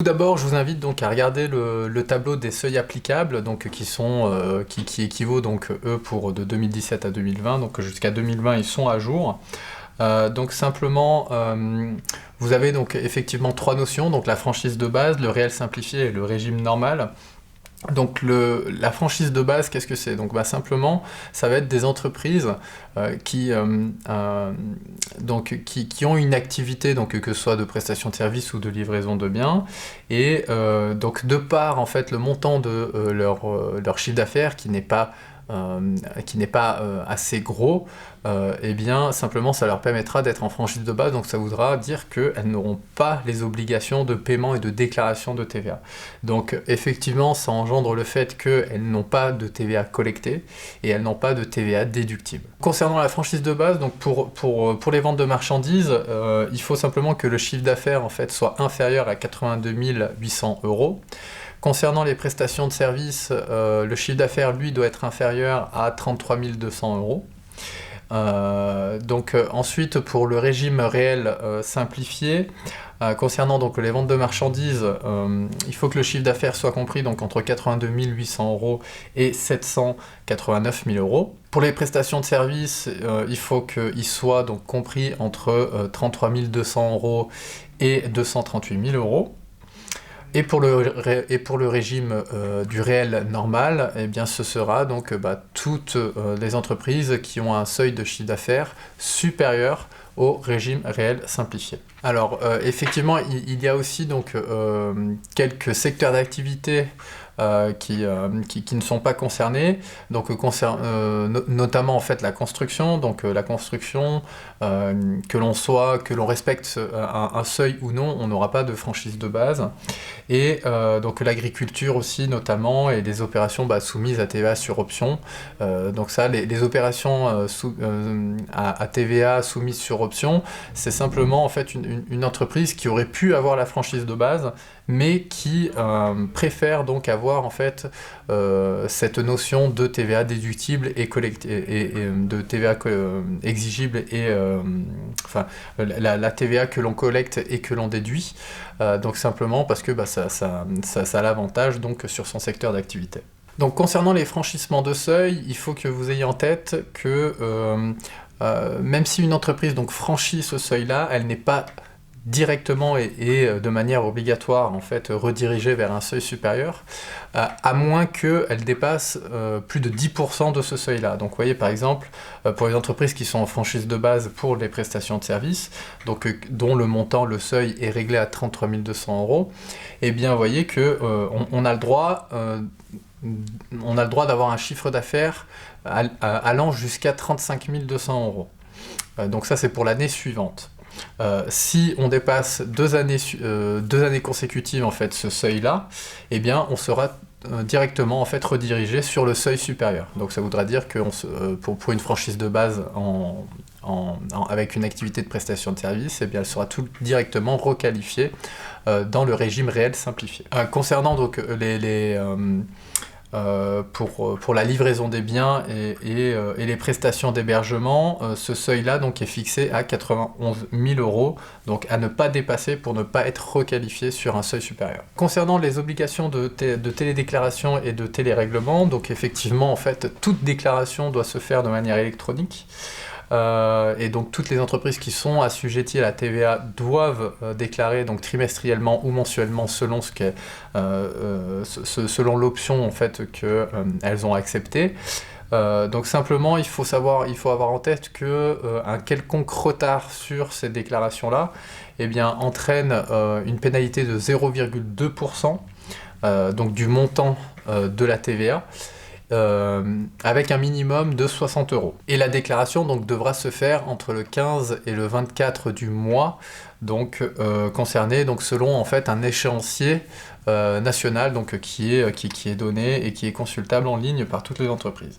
Tout d'abord, je vous invite donc à regarder le tableau des seuils applicables, donc qui équivaut donc eux pour de 2017 à 2020, donc jusqu'à 2020 ils sont à jour. Donc simplement, vous avez donc effectivement trois notions, donc la franchise de base, le réel simplifié et le régime normal. Donc la franchise de base, qu'est-ce que c'est? Donc simplement, ça va être des entreprises qui ont une activité, donc que ce soit de prestation de services ou de livraison de biens, et donc de par en fait le montant de leur chiffre d'affaires qui n'est pas assez gros, et bien simplement ça leur permettra d'être en franchise de base, donc ça voudra dire qu'elles n'auront pas les obligations de paiement et de déclaration de TVA. Donc effectivement ça engendre le fait qu'elles n'ont pas de TVA collectée et elles n'ont pas de TVA déductible. Concernant la franchise de base, donc pour les ventes de marchandises, il faut simplement que le chiffre d'affaires en fait soit inférieur à 82 800 €. Concernant les prestations de services, le chiffre d'affaires, lui, doit être inférieur à 33 200 €. Ensuite, pour le régime réel simplifié, concernant donc les ventes de marchandises, il faut que le chiffre d'affaires soit compris donc entre 82 800 € et 789 000 €. Pour les prestations de services, il faut qu'il soit donc compris entre 33 200 € et 238 000 €. Et pour le régime du réel normal, eh bien, ce sera donc toutes les entreprises qui ont un seuil de chiffre d'affaires supérieur au régime réel simplifié. Alors effectivement, il y a aussi donc quelques secteurs d'activité qui ne sont pas concernés, donc notamment en fait la construction, donc la construction, que l'on respecte un seuil ou non, on n'aura pas de franchise de base, et donc l'agriculture aussi notamment, et les opérations soumises à TVA sur option. Donc ça, les opérations à TVA soumises sur option, c'est simplement en fait une entreprise qui aurait pu avoir la franchise de base, mais qui préfère donc avoir en fait cette notion de TVA déductible et de TVA exigible et la TVA que l'on collecte et que l'on déduit, donc simplement parce que ça a l'avantage donc sur son secteur d'activité. Donc concernant les franchissements de seuil, il faut que vous ayez en tête que même si une entreprise donc franchit ce seuil-là, elle n'est pas directement et de manière obligatoire en fait redirigée vers un seuil supérieur, à moins qu'elle dépasse plus de 10% de ce seuil-là. Donc vous voyez par exemple, pour les entreprises qui sont en franchise de base pour les prestations de services, donc dont le montant, le seuil est réglé à 33 200 €, et bien vous voyez que on a le droit d'avoir un chiffre d'affaires allant jusqu'à 35 200 €. Donc ça c'est pour l'année suivante. Si on dépasse deux années consécutives en fait ce seuil-là, eh bien on sera directement en fait redirigé sur le seuil supérieur. Donc ça voudra dire que pour une franchise de base avec une activité de prestation de service, eh bien elle sera tout directement requalifiée dans le régime réel simplifié. Concernant donc pour la livraison des biens et les prestations d'hébergement, ce seuil-là donc est fixé à 91 000 €, donc à ne pas dépasser pour ne pas être requalifié sur un seuil supérieur. Concernant les obligations de télédéclaration et de télérèglement, donc effectivement en fait toute déclaration doit se faire de manière électronique. Et donc toutes les entreprises qui sont assujetties à la TVA doivent déclarer donc trimestriellement ou mensuellement selon selon l'option en fait qu'elles ont acceptée. Donc simplement il faut avoir en tête que un quelconque retard sur ces déclarations-là, eh bien, entraîne une pénalité de 0,2% donc du montant de la TVA. Avec un minimum de 60 €. Et la déclaration donc devra se faire entre le 15 et le 24 du mois, donc concerné, donc selon en fait un échéancier national donc qui est donné et qui est consultable en ligne par toutes les entreprises.